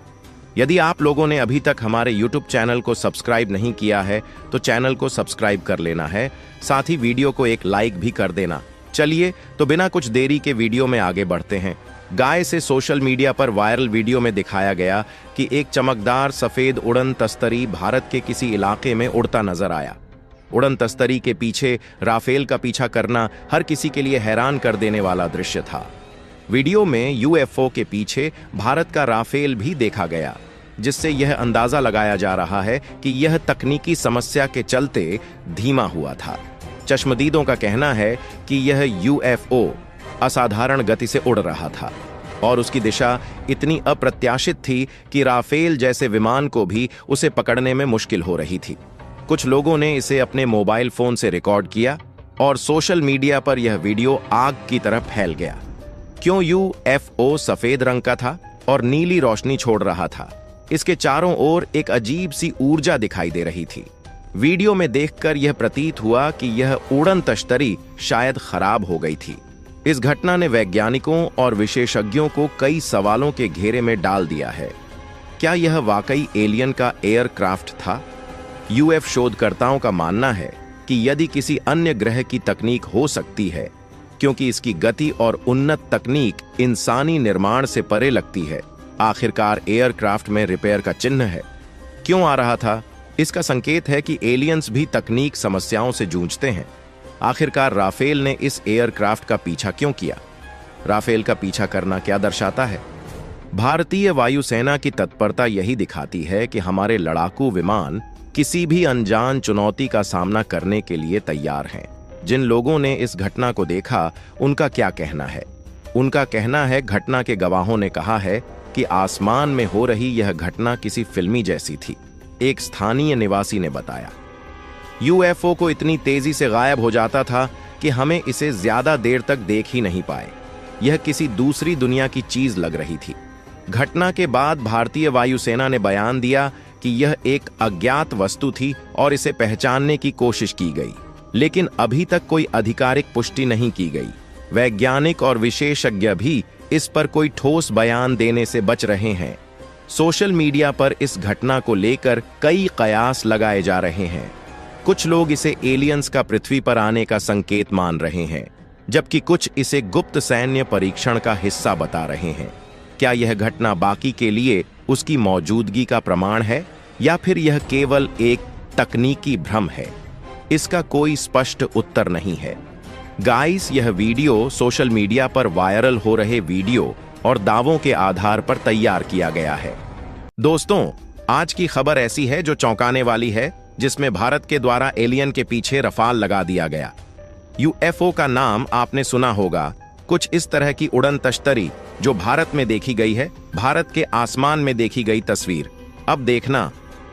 Speaker 1: यदि आप लोगों ने अभी तक हमारे YouTube चैनल को सब्सक्राइब नहीं किया है तो चैनल को सब्सक्राइब कर लेना है, साथ ही वीडियो को एक लाइक भी कर देना। चलिए तो बिना कुछ देरी के वीडियो में आगे बढ़ते हैं। गाय से सोशल मीडिया पर वायरल वीडियो में दिखाया गया कि एक चमकदार सफेद उड़न तस्तरी भारत के किसी इलाके में उड़ता नजर आया। उड़न तस्तरी के पीछे राफेल का पीछा करना हर किसी के लिए हैरान कर देने वाला दृश्य था। वीडियो में यूएफओ के पीछे भारत का राफेल भी देखा गया, जिससे यह अंदाजा लगाया जा रहा है कि यह तकनीकी समस्या के चलते धीमा हुआ था। चश्मदीदों का कहना है कि यह यूएफओ असाधारण गति से उड़ रहा था और उसकी दिशा इतनी अप्रत्याशित थी कि राफेल जैसे विमान को भी उसे पकड़ने में मुश्किल हो रही थी। कुछ लोगों ने इसे अपने मोबाइल फोन से रिकॉर्ड किया और सोशल मीडिया पर यह वीडियो आग की तरह फैल गया। क्यों यूएफओ सफेद रंग का था और नीली रोशनी छोड़ रहा था? इसके चारों ओर एक अजीब सी ऊर्जा दिखाई दे रही थी। वीडियो में देखकर यह प्रतीत हुआ कि यह उड़न तश्तरी शायद खराब हो गई थी। इस घटना ने वैज्ञानिकों और विशेषज्ञों को कई सवालों के घेरे में डाल दिया है। क्या यह वाकई एलियन का एयरक्राफ्ट था? यूएफ शोधकर्ताओं का मानना है कि यदि किसी अन्य ग्रह की तकनीक हो सकती है, क्योंकि इसकी गति और उन्नत तकनीक इंसानी निर्माण से परे लगती है। आखिरकार एयरक्राफ्ट में रिपेयर का चिन्ह है। क्यों आ रहा था? इसका संकेत है कि एलियंस भी तकनीक समस्याओं से जूझते हैं। आखिरकार राफेल ने इस एयरक्राफ्ट का पीछा क्यों किया? राफेल का पीछा करना क्या दर्शाता है? भारतीय वायुसेना की तत्परता यही दिखाती है कि हमारे लड़ाकू विमान किसी भी अनजान चुनौती का सामना करने के लिए तैयार हैं। जिन लोगों ने इस घटना को देखा, उनका क्या कहना है? उनका कहना है, घटना के गवाहों ने कहा है कि आसमान में हो रही यह घटना किसी फिल्मी जैसी थी। एक स्थानीय निवासी ने बताया, यूएफओ को इतनी तेजी से गायब हो जाता था कि हमें इसे ज्यादा देर तक देख ही नहीं पाए। यह किसी दूसरी दुनिया की चीज लग रही थी। घटना के बाद भारतीय वायुसेना ने बयान दिया कि यह एक अज्ञात वस्तु थी और इसे पहचानने की कोशिश की गई, लेकिन अभी तक कोई आधिकारिक पुष्टि नहीं की गई। वैज्ञानिक और विशेषज्ञ भी इस पर कोई ठोस बयान देने से बच रहे हैं। सोशल मीडिया पर इस घटना को लेकर कई कयास लगाए जा रहे हैं। कुछ लोग इसे एलियंस का पृथ्वी पर आने का संकेत मान रहे हैं, जबकि कुछ इसे गुप्त सैन्य परीक्षण का हिस्सा बता रहे हैं। क्या यह घटना बाकी के लिए उसकी मौजूदगी का प्रमाण है या फिर यह केवल एक तकनीकी भ्रम है? इसका कोई स्पष्ट उत्तर नहीं है। गाइस, यह वीडियो सोशल मीडिया पर वायरल हो रहे वीडियो और दावों के आधार पर तैयार किया गया है। दोस्तों, आज की खबर ऐसी है जो चौंकाने वाली है, जिसमें भारत के द्वारा एलियन के पीछे रफाल लगा दिया गया। यूएफओ का नाम आपने सुना होगा। कुछ इस तरह की उड़न तश्तरी जो भारत में देखी गई है, भारत के आसमान में देखी गई तस्वीर। अब देखना,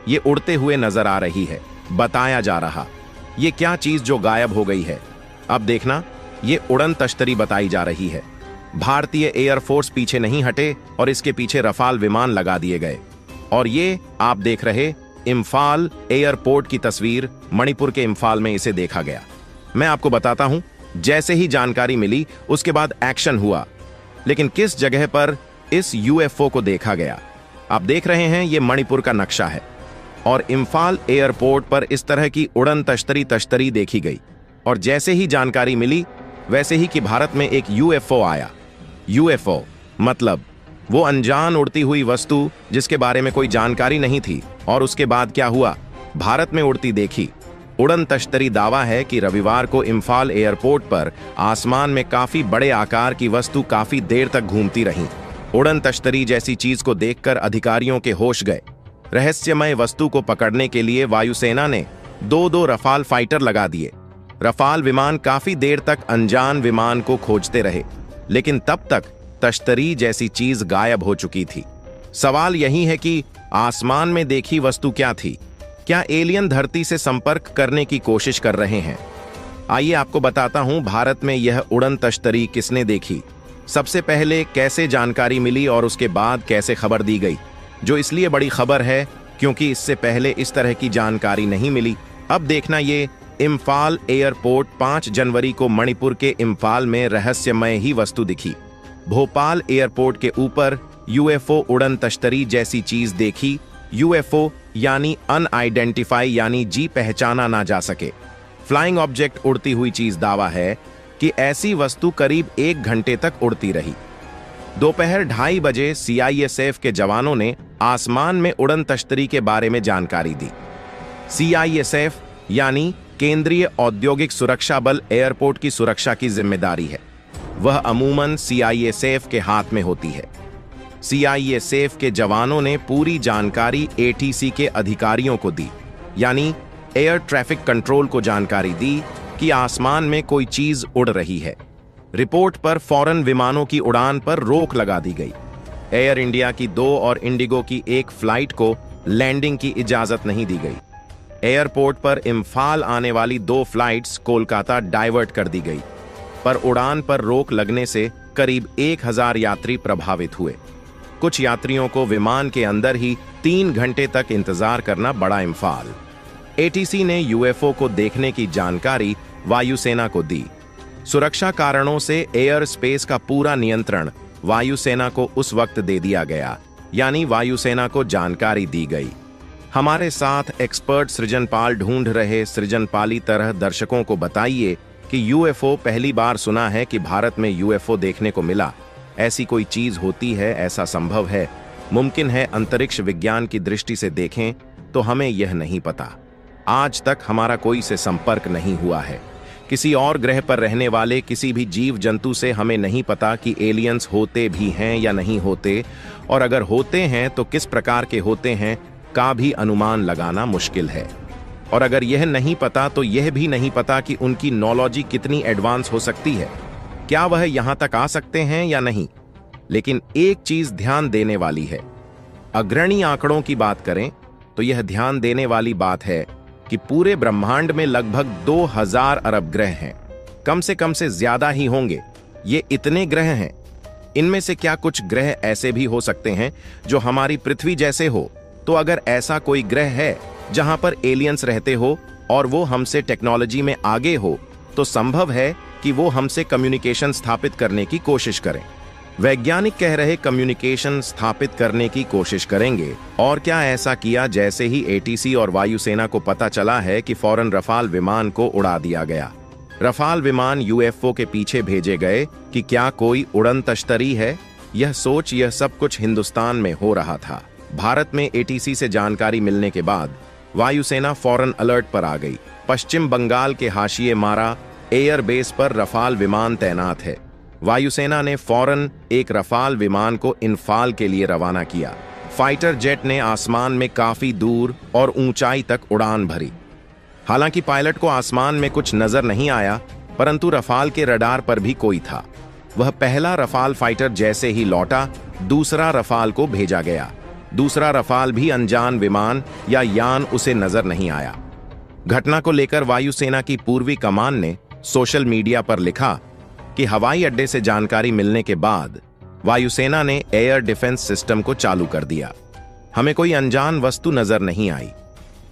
Speaker 1: ये उड़ते हुए नजर आ रही है। बताया जा रहा, ये क्या चीज जो गायब हो गई है। अब देखना, ये उड़न तश्तरी बताई जा रही है। भारतीय एयरफोर्स पीछे नहीं हटे और इसके पीछे रफाल विमान लगा दिए गए। और ये आप देख रहे इम्फाल एयरपोर्ट की तस्वीर, मणिपुर के इम्फाल में इसे देखा गया। मैं आपको बताता हूं, जैसे ही जानकारी मिली उसके बाद एक्शन हुआ। लेकिन किस जगह पर इस यूएफओ को देखा गया? आप देख रहे हैं, ये मणिपुर का नक्शा है और इम्फाल एयरपोर्ट पर इस तरह की उड़न तश्तरी देखी गई। और जैसे ही जानकारी मिली, वैसे ही कि भारत में एक यूएफओ आया। यूएफओ मतलब वो अनजान उड़ती हुई वस्तु जिसके बारे में कोई जानकारी नहीं थी। और उसके बाद क्या हुआ? भारत में उड़ती देखी। उड़न तश्तरी दावा है कि रविवार को इम्फाल एयरपोर्ट पर आसमान में काफी बड़े आकार की वस्तु काफी देर तक घूमती रही। उड़न तश्तरी जैसी चीज को देखकर अधिकारियों के होश गए। रहस्यमय वस्तु को पकड़ने के लिए वायुसेना ने दो रफाल फाइटर लगा दिए। रफाल विमान काफी देर तक अनजान विमान को खोजते रहे, लेकिन तब तक तश्तरी जैसी चीज गायब हो चुकी थी। सवाल यही है कि आसमान में देखी वस्तु क्या थी? क्या एलियन धरती से संपर्क करने की कोशिश कर रहे हैं? आइए आपको बताता हूं भारत में यह उड़न तश्तरी किसने देखी, सबसे पहले कैसे जानकारी मिली और उसके बाद कैसे खबर दी गई। जो इसलिए बड़ी खबर है क्योंकि इससे पहले इस तरह की जानकारी नहीं मिली। अब देखना, ये इम्फाल एयरपोर्ट 5 जनवरी को मणिपुर के इम्फाल में रहस्यमय ही वस्तु दिखी। भोपाल एयरपोर्ट के ऊपर यूएफओ उड़न तश्तरी जैसी चीज देखी। यूएफओ यानी अनआइडेंटिफाई यानी जी पहचाना ना जा सके फ्लाइंग ऑब्जेक्ट, उड़ती हुई चीज दावा है कि ऐसी वस्तु करीब 1 घंटे तक उड़ती रही। दोपहर 2:30 बजे सीआईएसएफ के जवानों ने आसमान में उड़न तश्तरी के बारे में जानकारी दी। सीआईएसएफ यानी केंद्रीय औद्योगिक सुरक्षा बल एयरपोर्ट की सुरक्षा की जिम्मेदारी है। वह अमूमन सीआईएसएफ के हाथ में होती है। सीआईएसएफ के जवानों ने पूरी जानकारी एटीसी के अधिकारियों को दी, यानी एयर ट्रैफिक कंट्रोल को जानकारी दी कि आसमान में कोई चीज उड़ रही है। रिपोर्ट पर फौरन विमानों की उड़ान पर रोक लगा दी गई। एयर इंडिया की 2 और इंडिगो की 1 फ्लाइट को लैंडिंग की इजाजत नहीं दी गई। एयरपोर्ट पर इम्फाल आने वाली 2 फ्लाइट्स कोलकाता डाइवर्ट कर दी गई, पर उड़ान पर रोक लगने से करीब 1000 यात्री प्रभावित हुए। कुछ यात्रियों को विमान के अंदर ही 3 घंटे तक इंतजार करना पड़ा। इम्फाल एटीसी ने यूएफओ को देखने की जानकारी वायुसेना को दी। सुरक्षा कारणों से एयर स्पेस का पूरा नियंत्रण वायुसेना को उस वक्त दे दिया गया, यानी वायुसेना को जानकारी दी गई। हमारे साथ एक्सपर्ट सृजनपाल ढूंढ रहे सृजनपाली तरह दर्शकों को बताइए कि यूएफओ पहली बार सुना है कि भारत में यूएफओ देखने को मिला। ऐसी कोई चीज होती है? ऐसा संभव है? मुमकिन है? अंतरिक्ष विज्ञान की दृष्टि से देखें तो हमें यह नहीं पता। आज तक हमारा कोई से संपर्क नहीं हुआ है। किसी और ग्रह पर रहने वाले किसी भी जीव जंतु से हमें नहीं पता कि एलियंस होते भी हैं या नहीं होते, और अगर होते हैं तो किस प्रकार के होते हैं का भी अनुमान लगाना मुश्किल है। और अगर यह नहीं पता तो यह भी नहीं पता कि उनकी नॉलेज कितनी एडवांस हो सकती है। क्या वह यहां तक आ सकते हैं या नहीं? लेकिन एक चीज ध्यान देने वाली है। अग्रणी आंकड़ों की बात करें तो यह ध्यान देने वाली बात है कि पूरे ब्रह्मांड में लगभग 2000 अरब ग्रह हैं। कम से ज्यादा ही होंगे। ये इतने ग्रह हैं। इनमें से क्या कुछ ग्रह ऐसे भी हो सकते हैं जो हमारी पृथ्वी जैसे हो? तो अगर ऐसा कोई ग्रह है जहां पर एलियंस रहते हो और वो हमसे टेक्नोलॉजी में आगे हो, तो संभव है कि वो हमसे कम्युनिकेशन स्थापित करने की कोशिश करें। वैज्ञानिक कह रहे कम्युनिकेशन स्थापित करने की कोशिश करेंगे। और क्या ऐसा किया जैसे ही एटीसी और वायुसेना को पता चला है कि फौरन रफाल विमान को उड़ा दिया गया। रफाल विमान यूएफओ के पीछे भेजे गए कि क्या कोई उड़न तश्तरी है? यह सोच यह सब कुछ हिंदुस्तान में हो रहा था। भारत में एटीसी से जानकारी मिलने के बाद वायुसेना फौरन अलर्ट पर आ गई। पश्चिम बंगाल के हाशिए मारा एयर बेस पर रफाल विमान तैनात है। वायुसेना ने फौरन एक रफाल विमान को इम्फाल के लिए रवाना किया। फाइटर जेट ने आसमान में काफी दूर और ऊंचाई तक उड़ान भरी। हालांकि पायलट को आसमान में कुछ नजर नहीं आया, परंतु रफाल के रडार पर भी कोई था। वह पहला रफाल फाइटर जैसे ही लौटा, दूसरा रफाल को भेजा गया। दूसरा रफाल भी अनजान विमान या यान उसे नजर नहीं आया। घटना को लेकर वायुसेना की पूर्वी कमान ने सोशल मीडिया पर लिखा कि हवाई अड्डे से जानकारी मिलने के बाद वायुसेना ने एयर डिफेंस सिस्टम को चालू कर दिया। हमें कोई अनजान वस्तु नजर नहीं आई।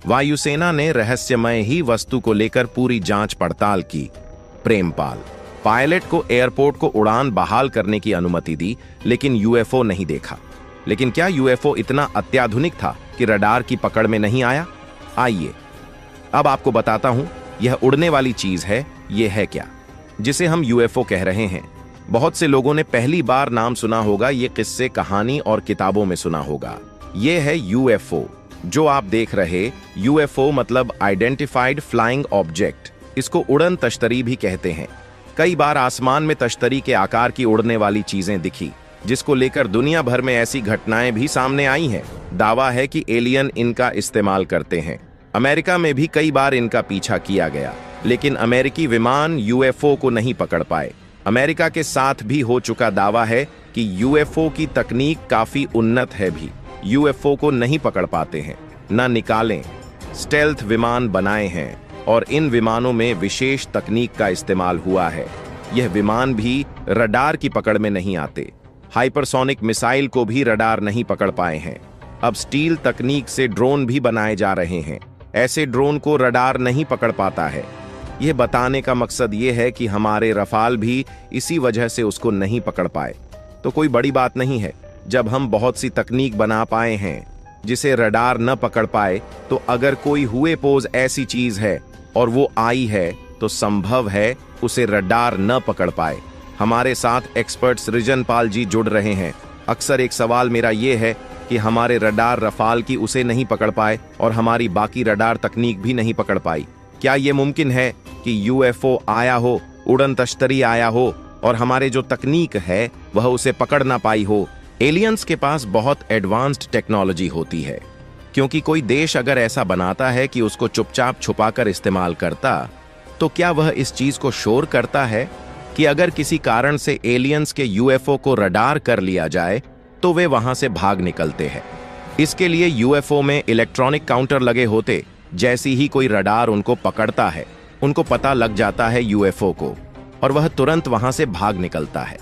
Speaker 1: वायुसेना ने रहस्यमय ही वस्तु को लेकर पूरी जांच पड़ताल की। प्रेमपाल पायलट को एयरपोर्ट को उड़ान बहाल करने की अनुमति दी, लेकिन यूएफओ नहीं देखा। लेकिन क्या यूएफओ इतना अत्याधुनिक था कि रडार की पकड़ में नहीं आया? आइए अब आपको बताता हूं, यह उड़ने वाली चीज है। यह है क्या जिसे हम यूएफओ कह रहे हैं? बहुत से लोगों ने पहली बार नाम सुना होगा, ये किस्से कहानी और किताबों में सुना होगा। यह है यूएफओ जो आप देख रहे यूएफओ मतलब आइडेंटिफाइड फ्लाइंग ऑब्जेक्ट, इसको उड़न तश्तरी भी कहते हैं। कई बार आसमान में तश्तरी के आकार की उड़ने वाली चीजें दिखी, जिसको लेकर दुनिया भर में ऐसी घटनाएं भी सामने आई हैं। दावा है कि एलियन इनका इस्तेमाल करते हैं। अमेरिका में भी कई बार इनका पीछा किया गया, लेकिन अमेरिकी विमान यूएफओ को नहीं पकड़ पाए। अमेरिका के साथ भी हो चुका दावा है कि यूएफओ की तकनीक काफी उन्नत है, भी यूएफओ को नहीं पकड़ पाते हैं, न निकालें। स्टेल्थ विमान बनाए हैं और इन विमानों में विशेष तकनीक का इस्तेमाल हुआ है। यह विमान भी रडार की पकड़ में नहीं आते। हाइपरसोनिक मिसाइल को भी रडार नहीं पकड़ पाए हैं। अब स्टील तकनीक से ड्रोन भी बनाए जा रहे हैं। ऐसे ड्रोन को रडार नहीं पकड़ पाता है। यह बताने का मकसद यह है कि हमारे रफाल भी इसी वजह से उसको नहीं पकड़ पाए। तो कोई बड़ी बात नहीं है। जब हम बहुत सी तकनीक बना पाए हैं जिसे रडार न पकड़ पाए, तो अगर कोई हुए पोज ऐसी चीज है और वो आई है, तो संभव है उसे रडार न पकड़ पाए। हमारे साथ एक्सपर्ट सृजन पाल जी जुड़ रहे हैं। अक्सर एक सवाल मेरा ये है कि हमारे रडार रफाल की उसे नहीं पकड़ पाए और हमारी बाकी रडार तकनीक भी नहीं पकड़ पाई। क्या ये मुमकिन है कि यूएफओ आया हो, उड़न तश्तरी आया हो और हमारे जो तकनीक है वह उसे पकड़ ना पाई हो? एलियंस के पास बहुत एडवांस्ड टेक्नोलॉजी होती है, क्योंकि कोई देश अगर ऐसा बनाता है कि उसको चुपचाप छुपाकर इस्तेमाल करता, तो क्या वह इस चीज को शोर करता है कि अगर किसी कारण से एलियंस के यूएफओ को रडार कर लिया जाए तो वे वहां से भाग निकलते हैं। इसके लिए यूएफओ में इलेक्ट्रॉनिक काउंटर लगे होते। जैसी ही कोई रडार उनको पकड़ता है, उनको पता लग जाता है यूएफओ को, और वह तुरंत वहां से भाग निकलता है।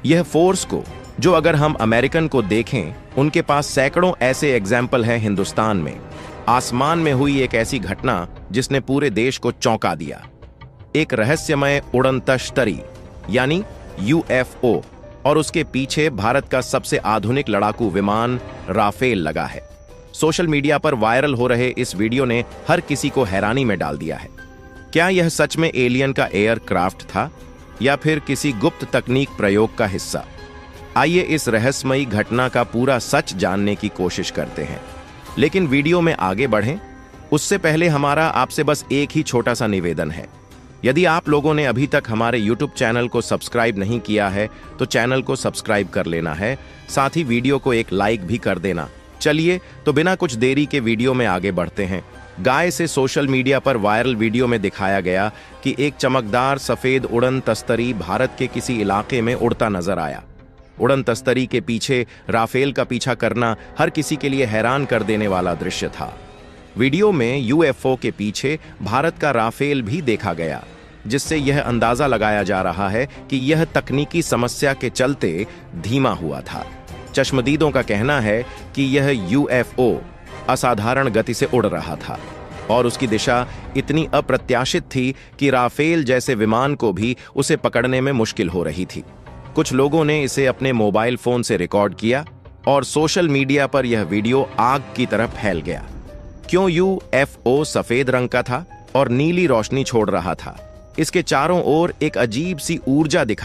Speaker 1: यह फोर्स को, जो अगर हम अमेरिकन को देखें, उनके पास सैकड़ों ऐसे एग्जाम्पल हैं हिंदुस्तान में। आसमान में हुई एक ऐसी घटना जिसने पूरे देश को चौंका दिया। एक रहस्यमय उड़न तश्तरी यानी यूएफओ, और उसके पीछे भारत का सबसे आधुनिक लड़ाकू विमान राफेल लगा है। सोशल मीडिया पर वायरल हो रहे इस वीडियो ने हर किसी को हैरानी में डाल दिया है। क्या यह सच में एलियन का एयरक्राफ्ट था या फिर किसी गुप्त तकनीक प्रयोग का हिस्सा? आइए इस रहस्यमयी घटना का पूरा सच जानने की कोशिश करते हैं। लेकिन वीडियो में आगे बढ़ें उससे पहले हमारा आपसे बस एक ही छोटा सा निवेदन है। यदि आप लोगों ने अभी तक हमारे YouTube चैनल को सब्सक्राइब नहीं किया है तो चैनल को सब्सक्राइब कर लेना है, साथ ही वीडियो को एक लाइक भी कर देना। चलिए तो बिना कुछ देरी के वीडियो में आगे बढ़ते हैं। गाय से सोशल मीडिया पर वायरल वीडियो में दिखाया गया कि एक चमकदार सफेद उड़न तश्तरी भारत के किसी इलाके में उड़ता नजर आया। उड़न तश्तरी के पीछे राफेल का पीछा करना हर किसी के लिए हैरान कर देने वाला दृश्य था। वीडियो में यूएफओ के पीछे भारत का राफेल भी देखा गया, जिससे यह अंदाजा लगाया जा रहा है कि यह तकनीकी समस्या के चलते धीमा हुआ था। चश्मदीदों का कहना है कि यह यूएफओ असाधारण गति से उड़ रहा था और उसकी दिशा इतनी अप्रत्याशित थी कि राफेल जैसे विमान को भी उसे पकड़ने में मुश्किल हो रही थी। कुछ लोगों ने इसे अपने मोबाइल फोन से रिकॉर्ड किया और सोशल मीडिया पर यह वीडियो आग की तरह फैल गया। क्यों यूएफओ सफेद रंग का था और नीली रोशनी छोड़ रहा था? इसके चारों ओर एक अजीब सी ऊर्जा दिखाई